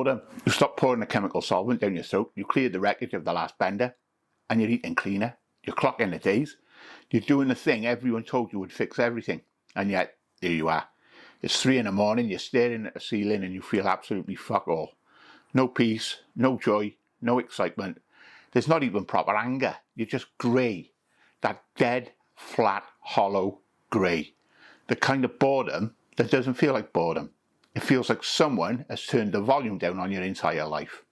Boredom. You stop pouring the chemical solvent down your throat, you cleared the wreckage of the last bender, and you're eating cleaner. You're clocking the days. You're doing the thing everyone told you would fix everything. And yet, here you are. It's 3 in the morning, you're staring at the ceiling and you feel absolutely fuck all. No peace, no joy, no excitement. There's not even proper anger. You're just grey. That dead, flat, hollow grey. The kind of boredom that doesn't feel like boredom. It feels like someone has turned the volume down on your entire life.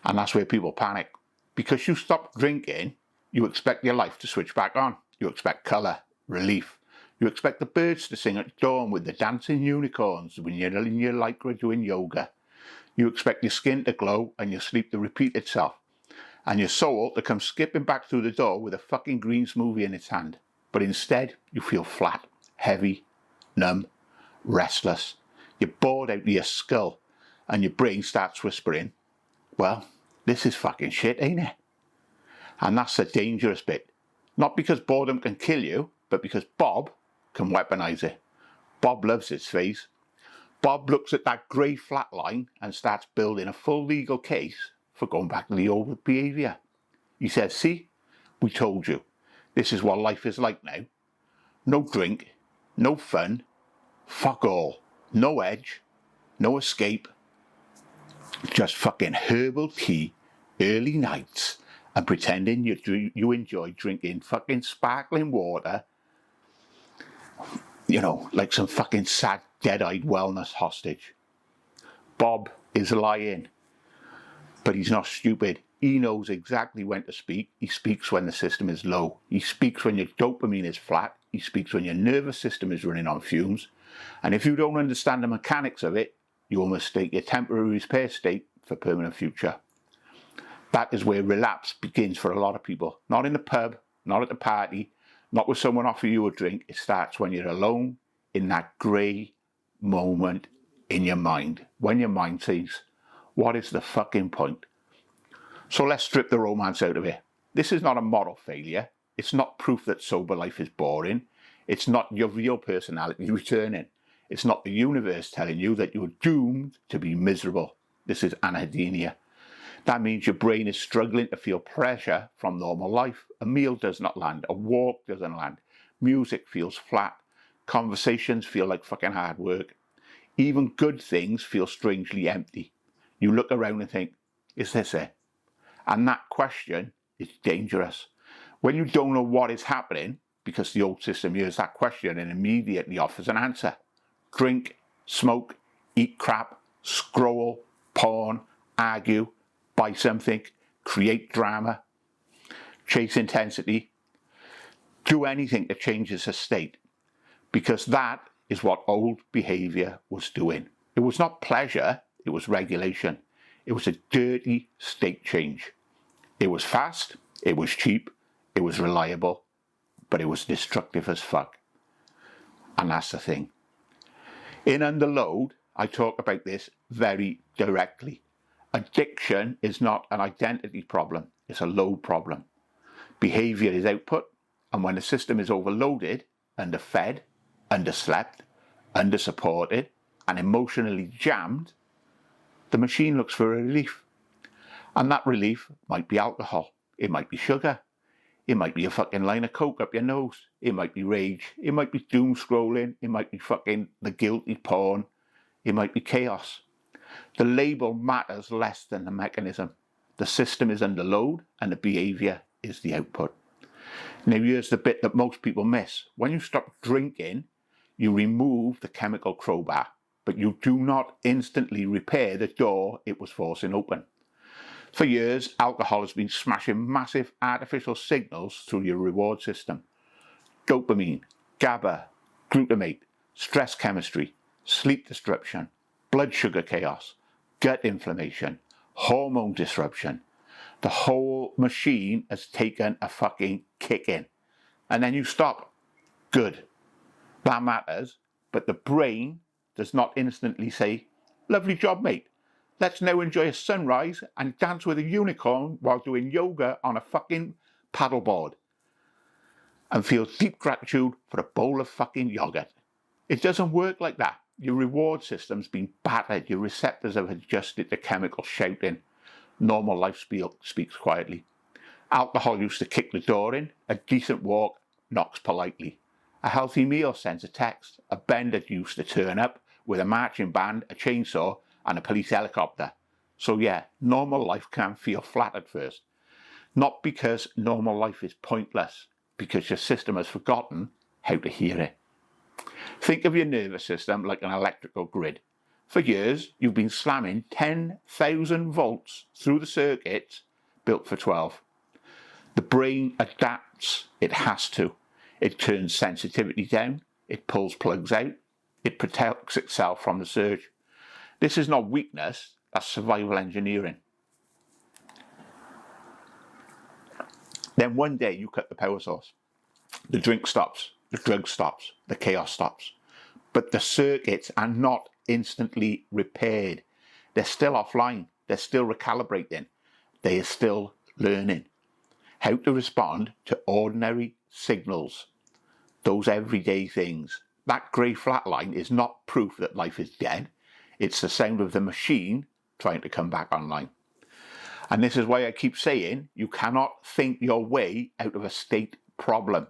And that's where people panic. Because you stop drinking, you expect your life to switch back on. You expect colour, relief. You expect the birds to sing at dawn with the dancing unicorns when you're in your lycra doing yoga. You expect your skin to glow and your sleep to repeat itself. And your soul to come skipping back through the door with a fucking green smoothie in its hand. But instead, you feel flat, heavy, numb, restless. You're bored out of your skull and your brain starts whispering, well, this is fucking shit, ain't it? And that's the dangerous bit. Not because boredom can kill you, but because Bob can weaponise it. Bob loves his phase. Bob looks at that grey flat line and starts building a full legal case for going back to the old behaviour. He says, see, we told you. This is what life is like now. No drink, no fun, fuck all. No edge, no escape. Just fucking herbal tea, early nights, and pretending you enjoy drinking fucking sparkling water, you know, like some fucking sad, dead-eyed wellness hostage. Bob is lying, but he's not stupid. He knows exactly when to speak. He speaks when the system is low. He speaks when your dopamine is flat. He speaks when your nervous system is running on fumes. And if you don't understand the mechanics of it, you will mistake your temporary repair state for permanent future. That is where relapse begins for a lot of people. Not in the pub, not at the party, not with someone offering you a drink. It starts when you're alone in that grey moment in your mind. When your mind says, what is the fucking point? So let's strip the romance out of it. This is not a moral failure. It's not proof that sober life is boring. It's not your real personality returning. It's not the universe telling you that you're doomed to be miserable. This is anhedonia. That means your brain is struggling to feel pressure from normal life. A meal does not land. A walk doesn't land. Music feels flat. Conversations feel like fucking hard work. Even good things feel strangely empty. You look around and think, is this it? And that question is dangerous. When you don't know what is happening, because the old system hears that question and immediately offers an answer. Drink, smoke, eat crap, scroll, porn, argue, buy something, create drama, chase intensity, do anything that changes a state. Because that is what old behaviour was doing. It was not pleasure, it was regulation. It was a dirty state change. It was fast, it was cheap, it was reliable, but it was destructive as fuck. And that's the thing. In Underload, I talk about this very directly. Addiction is not an identity problem, it's a load problem. Behaviour is output, and when the system is overloaded, underfed, underslept, undersupported, and emotionally jammed, the machine looks for a relief. And that relief might be alcohol, it might be sugar, it might be a fucking line of coke up your nose, it might be rage, it might be doom scrolling, it might be fucking the guilty porn, it might be chaos. The label matters less than the mechanism. The system is under load and the behaviour is the output. Now here's the bit that most people miss. When you stop drinking, you remove the chemical crowbar, but you do not instantly repair the door it was forcing open. For years, alcohol has been smashing massive artificial signals through your reward system. Dopamine, GABA, glutamate, stress chemistry, sleep disruption, blood sugar chaos, gut inflammation, hormone disruption. The whole machine has taken a fucking kick in. And then you stop. Good. That matters. But the brain does not instantly say, lovely job, mate. Let's now enjoy a sunrise and dance with a unicorn while doing yoga on a fucking paddleboard. And feel deep gratitude for a bowl of fucking yogurt. It doesn't work like that. Your reward system's been battered. Your receptors have adjusted to chemical shouting. Normal life speaks quietly. Alcohol used to kick the door in. A decent walk knocks politely. A healthy meal sends a text. A bender used to turn up with a marching band, a chainsaw, and a police helicopter. So yeah, normal life can feel flat at first. Not because normal life is pointless, because your system has forgotten how to hear it. Think of your nervous system like an electrical grid. For years, you've been slamming 10,000 volts through the circuits built for 12. The brain adapts. It has to. It turns sensitivity down. It pulls plugs out. It protects itself from the surge. This is not weakness, that's survival engineering. Then one day you cut the power source. The drink stops. The drug stops. The chaos stops. But the circuits are not instantly repaired. They're still offline. They're still recalibrating. They are still learning how to respond to ordinary signals, those everyday things. That grey flatline is not proof that life is dead. It's the sound of the machine trying to come back online. And this is why I keep saying you cannot think your way out of a state problem.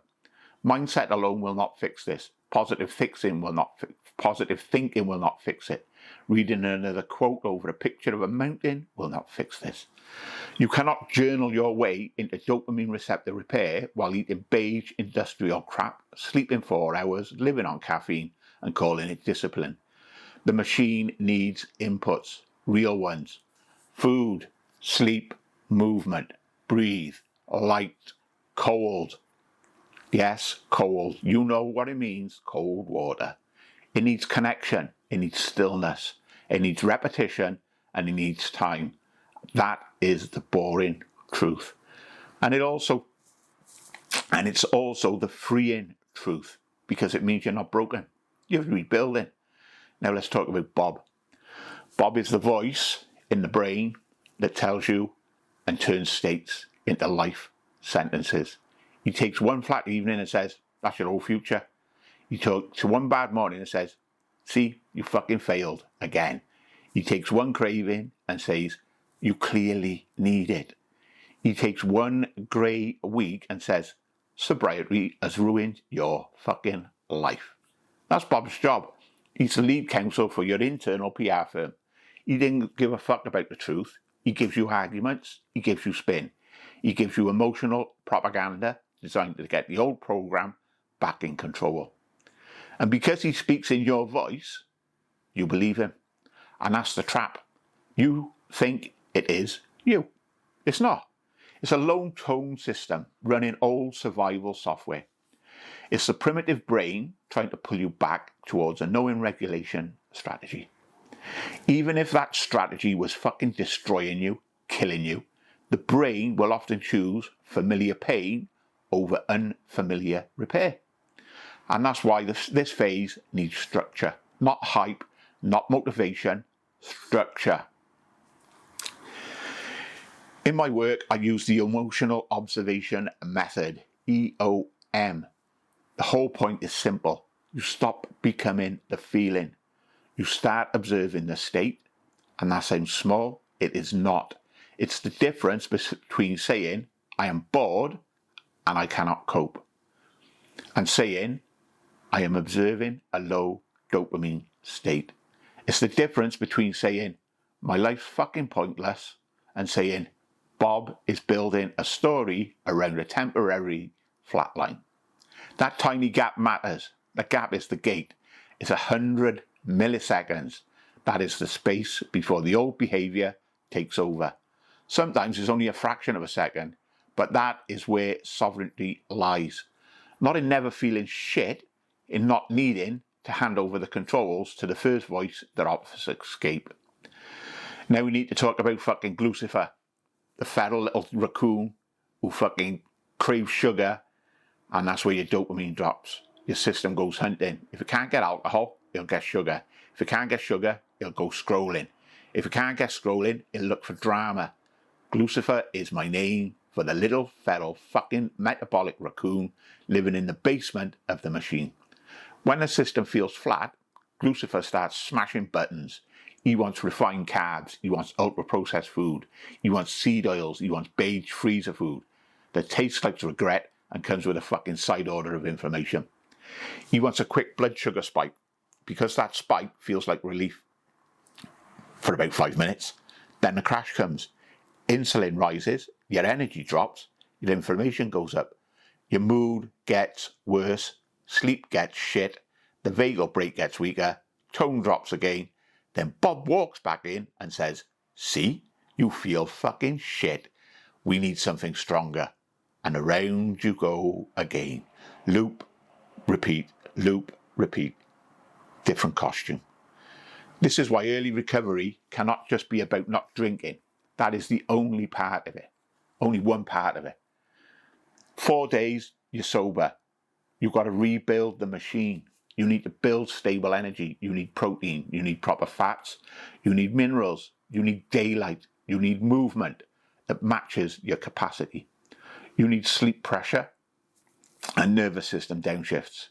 Mindset alone will not fix this. Positive thinking will not fix it. Reading another quote over a picture of a mountain will not fix this. You cannot journal your way into dopamine receptor repair while eating beige industrial crap, sleeping 4 hours, living on caffeine, and calling it discipline. The machine needs inputs, real ones. Food, sleep, movement, breathe, light, cold. Yes, cold. You know what it means, cold water. It needs connection. It needs stillness. It needs repetition, and it needs time. That is the boring truth. And it's also the freeing truth, because it means you're not broken. You're rebuilding. Now let's talk about Bob. Bob is the voice in the brain that tells you and turns states into life sentences. He takes one flat evening and says, that's your whole future. He takes one bad morning and says, see, you fucking failed again. He takes one craving and says, you clearly need it. He takes one grey week and says, sobriety has ruined your fucking life. That's Bob's job. He's the lead counsel for your internal PR firm. He didn't give a fuck about the truth. He gives you arguments. He gives you spin. He gives you emotional propaganda designed to get the old program back in control. And because he speaks in your voice, you believe him. And that's the trap. You think it is you. It's not. It's a lone tone system running old survival software. It's the primitive brain trying to pull you back towards a knowing regulation strategy. Even if that strategy was fucking destroying you, killing you, the brain will often choose familiar pain over unfamiliar repair. And that's why this phase needs structure. Not hype, not motivation, structure. In my work, I use the emotional observation method, EOM. The whole point is simple. You stop becoming the feeling. You start observing the state, and that sounds small. It is not. It's the difference between saying, I am bored and I cannot cope, and saying, I am observing a low dopamine state. It's the difference between saying, my life's fucking pointless, and saying, Bob is building a story around a temporary flatline. That tiny gap matters. The gap is the gate. It's 100 milliseconds. That is the space before the old behaviour takes over. Sometimes it's only a fraction of a second, but that is where sovereignty lies. Not in never feeling shit, in not needing to hand over the controls to the first voice that offers escape. Now we need to talk about fucking Lucifer, the feral little raccoon who fucking craves sugar, and that's where your dopamine drops. Your system goes hunting. If it can't get alcohol, it'll get sugar. If it can't get sugar, it'll go scrolling. If it can't get scrolling, it'll look for drama. Lucifer is my name for the little feral fucking metabolic raccoon living in the basement of the machine. When the system feels flat, Lucifer starts smashing buttons. He wants refined carbs. He wants ultra-processed food. He wants seed oils. He wants beige freezer food that tastes like regret and comes with a fucking side order of information. He wants a quick blood sugar spike because that spike feels like relief for about 5 minutes. Then the crash comes. Insulin rises, your energy drops, your inflammation goes up, your mood gets worse, sleep gets shit, the vagal brake gets weaker, tone drops again. Then Bob walks back in and says, see, you feel fucking shit. We need something stronger. And around you go again. Loop, repeat, different costume. This is why early recovery cannot just be about not drinking. That is the only part of it. Only one part of it. 4 days, you're sober. You've got to rebuild the machine. You need to build stable energy. You need protein. You need proper fats. You need minerals. You need daylight. You need movement that matches your capacity. You need sleep pressure and nervous system downshifts.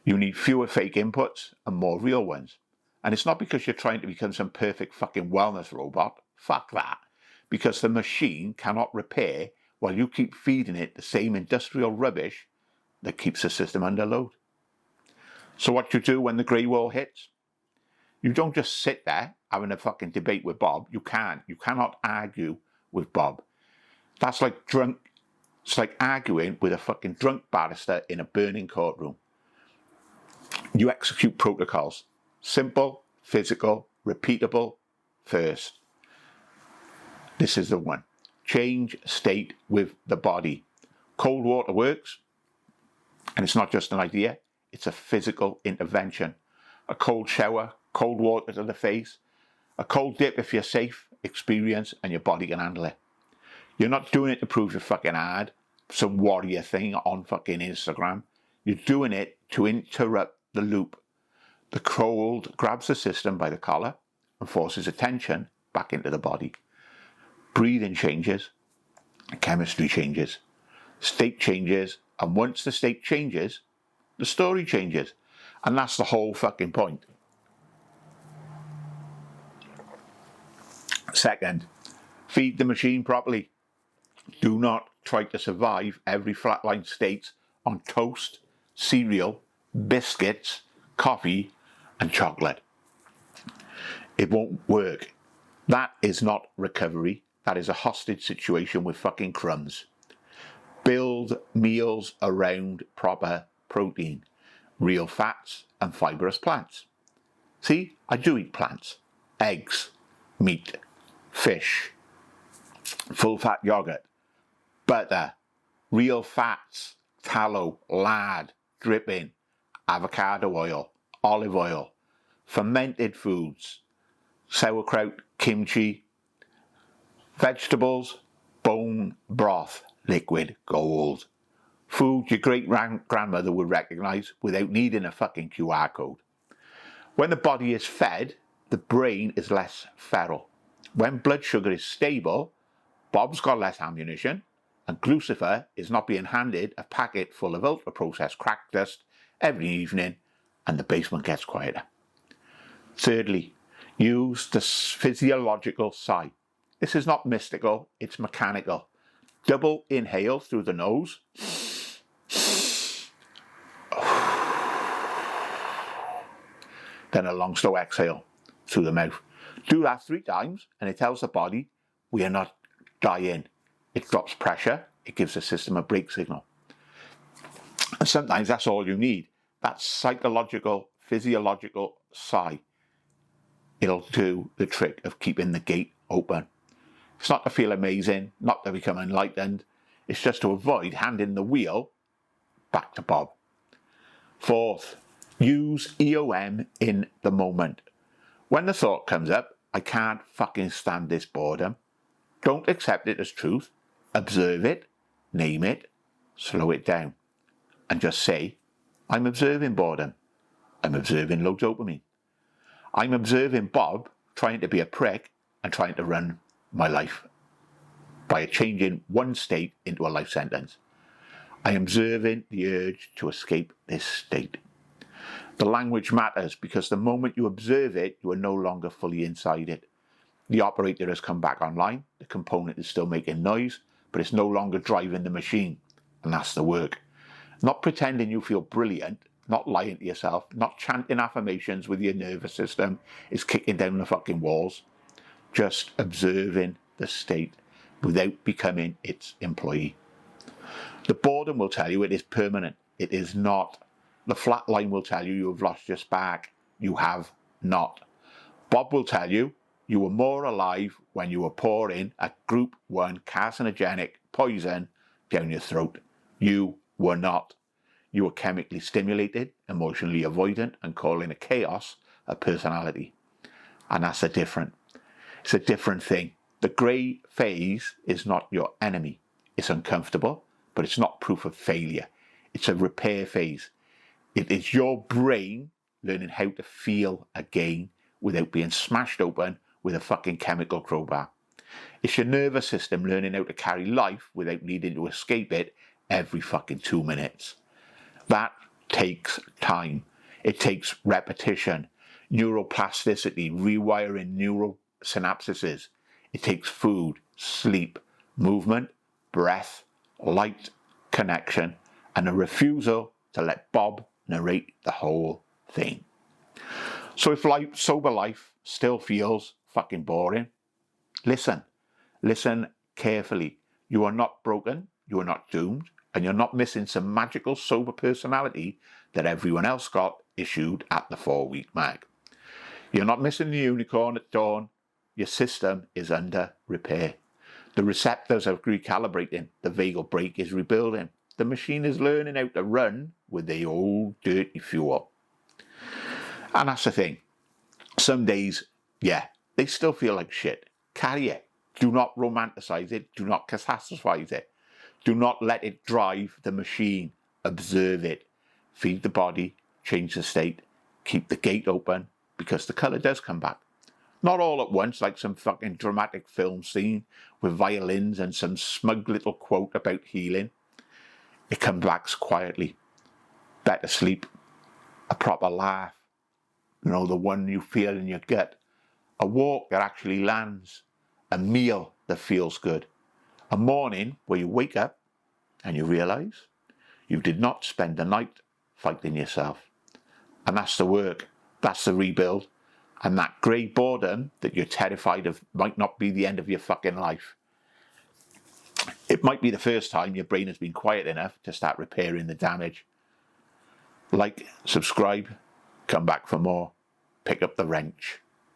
You need fewer fake inputs and more real ones. And it's not because you're trying to become some perfect fucking wellness robot. Fuck that. Because the machine cannot repair while you keep feeding it the same industrial rubbish that keeps the system under load. So what you do when the grey wall hits? You don't just sit there having a fucking debate with Bob. You can't. You cannot argue with Bob. That's like drunk. It's like arguing with a fucking drunk barrister in a burning courtroom. You execute protocols. Simple, physical, repeatable, first. This is the one. Change state with the body. Cold water works, and it's not just an idea, it's a physical intervention. A cold shower, cold water to the face, a cold dip if you're safe, experience, and your body can handle it. You're not doing it to prove you're fucking hard, some warrior thing on fucking Instagram. You're doing it to interrupt the loop. The cold grabs the system by the collar and forces attention back into the body. Breathing changes, chemistry changes, state changes, and once the state changes, the story changes. And that's the whole fucking point. Second, feed the machine properly. Do not try to survive every flatline state on toast, cereal, biscuits, coffee, and chocolate. It won't work. That is not recovery. That is a hostage situation with fucking crumbs. Build meals around proper protein, real fats, and fibrous plants. See, I do eat plants. Eggs, meat, fish, full-fat yogurt, butter, real fats, tallow, lard, dripping, avocado oil, olive oil, fermented foods, sauerkraut, kimchi, vegetables, bone broth, liquid gold. Food your great-grandmother would recognise without needing a fucking QR code. When the body is fed, the brain is less feral. When blood sugar is stable, Bob's got less ammunition, and Lucifer is not being handed a packet full of ultra-processed crack dust every evening, and the basement gets quieter. Thirdly, use the physiological sigh. This is not mystical, it's mechanical. Double inhale through the nose. Then a long slow exhale through the mouth. Do that 3 times and it tells the body we are not dying. It drops pressure, it gives the system a brake signal. And sometimes that's all you need. That psychological, physiological sigh. It'll do the trick of keeping the gate open. It's not to feel amazing, not to become enlightened. It's just to avoid handing the wheel back to Bob. Fourth, use EOM in the moment. When the thought comes up, I can't fucking stand this boredom, don't accept it as truth. Observe it, name it, slow it down. And just say, I'm observing boredom. I'm observing low dopamine. I'm observing Bob trying to be a prick and trying to run my life by changing one state into a life sentence. I am observing the urge to escape this state. The language matters because the moment you observe it, you are no longer fully inside it. The operator has come back online, the component is still making noise, but it's no longer driving the machine, and that's the work. Not pretending you feel brilliant, not lying to yourself, not chanting affirmations with your nervous system is kicking down the fucking walls. Just observing the state without becoming its employee. The boredom will tell you it is permanent. It is not. The flatline will tell you you have lost your spark. You have not. Bob will tell you you were more alive when you were pouring a group 1 carcinogenic poison down your throat. You were not. You were chemically stimulated, emotionally avoidant, and calling a chaos a personality. And that's it's a different thing. The grey phase is not your enemy. It's uncomfortable, but it's not proof of failure. It's a repair phase. It is your brain learning how to feel again without being smashed open with a fucking chemical crowbar. It's your nervous system learning how to carry life without needing to escape it every fucking 2 minutes. That takes time. It takes repetition, neuroplasticity, rewiring neural synapses. It takes food, sleep, movement, breath, light, connection, and a refusal to let Bob narrate the whole thing. So if sober life still feels fucking boring, listen carefully. You are not broken, you are not doomed, and you're not missing some magical sober personality that everyone else got issued at the 4-week mark. You're not missing the unicorn at dawn. Your system is under repair. The receptors are recalibrating. The vagal brake is rebuilding. The machine is learning how to run with the old dirty fuel. And that's the thing. Some days, yeah, they still feel like shit. Carry it. Do not romanticize it. Do not catastrophize it. Do not let it drive the machine. Observe it. Feed the body. Change the state. Keep the gate open because the colour does come back. Not all at once like some fucking dramatic film scene with violins and some smug little quote about healing. It comes back quietly. Better sleep. A proper laugh. You know, the one you feel in your gut. A walk that actually lands. A meal that feels good. A morning where you wake up and you realise you did not spend the night fighting yourself. And that's the work. That's the rebuild. And that grey boredom that you're terrified of might not be the end of your fucking life. It might be the first time your brain has been quiet enough to start repairing the damage. Like, subscribe, come back for more, pick up the wrench.